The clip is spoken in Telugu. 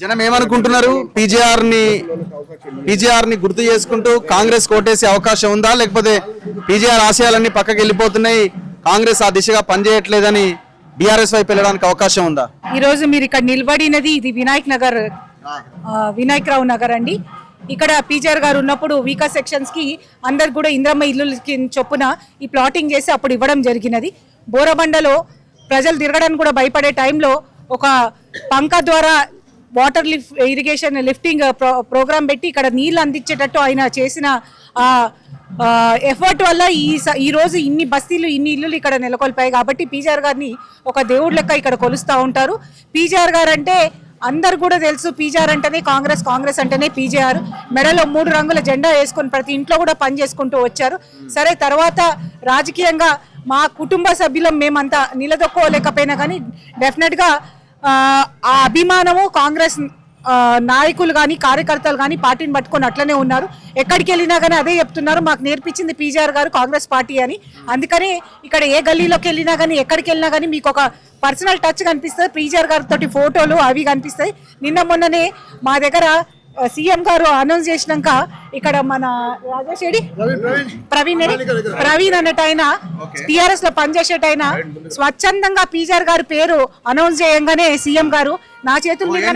జనం ఏమనుకుంటున్నారు? పీజీఆర్ ని గుర్తు చేసుకుంటూ కాంగ్రెస్ కోటేసే అవకాశం ఉందా, లేకపోతే పీజీఆర్ ఆశయాలన్నీ పక్కకి వెళ్ళిపోతున్నాయి, కాంగ్రెస్ ఆ దిశగా పనిచేయట్లేదని బీఆర్ఎస్ వైపు వెళ్ళడానికి అవకాశం ఉందా? ఈ రోజు మీరు ఇక్కడ నిలబడినది ఇది వినాయక్ రావు నగర్ అండి. ఇక్కడ పీజీఆర్ గారు ఉన్నప్పుడు వీకా సెక్షన్స్ కి అందరు కూడా ఇంద్రమ్మ ఇల్లుకి చొప్పున ఈ ప్లాటింగ్ చేసి అప్పుడు ఇవ్వడం జరిగినది. బోరబండలో ప్రజలు తిరగడానికి కూడా భయపడే టైంలో ఒక పంక ద్వారా వాటర్ ఇరిగేషన్ లిఫ్టింగ్ ప్రోగ్రామ్ పెట్టి ఇక్కడ నీళ్లు అందించేటట్టు ఆయన చేసిన ఎఫర్ట్ వల్ల ఈ రోజు ఇన్ని బస్తీలు ఇన్ని ఇల్లులు ఇక్కడ నెలకొల్పాయి. కాబట్టి పీజీఆర్ గారిని ఒక దేవుడి లెక్క ఇక్కడ కొలుస్తూ ఉంటారు. పీజీఆర్ గారు అంటే అందరు కూడా తెలుసు, పీజీఆర్ అంటేనే కాంగ్రెస్, కాంగ్రెస్ అంటేనే పీజీఆర్. మెడలో 3 రంగుల జెండా వేసుకొని ప్రతి ఇంట్లో కూడా పని చేసుకుంటూ వచ్చారు. సరే, తర్వాత రాజకీయంగా మా కుటుంబ సభ్యులం మేమంతా నిలదొక్కోలేకపోయినా కానీ డెఫినెట్గా ఆ అభిమానము కాంగ్రెస్ నాయకులు కానీ కార్యకర్తలు కానీ పార్టీని పట్టుకొని అట్లనే ఉన్నారు. ఎక్కడికి వెళ్ళినా కానీ అదే చెప్తున్నారు, మాకు నేర్పించింది పీజీఆర్ గారు, కాంగ్రెస్ పార్టీ అని. అందుకని ఇక్కడ ఏ గల్లీలోకి వెళ్ళినా కానీ ఎక్కడికి వెళ్ళినా కానీ మీకు ఒక పర్సనల్ టచ్ కనిపిస్తుంది. పీజీఆర్ గారితో ఫోటోలు అవి కనిపిస్తాయి. నిన్న మొన్ననే మా దగ్గర సీఎం గారు అనౌన్స్ చేసినాక ఇక్కడ మన రాజేష్ ప్రవీణ్ అన్నట్టు ఆయన టిఆర్ఎస్ లో పనిచేసేటైనా స్వచ్ఛందంగా పీజీఆర్ గారి పేరు అనౌన్స్ చేయంగానే సీఎం గారు నా చేతుల మీదనే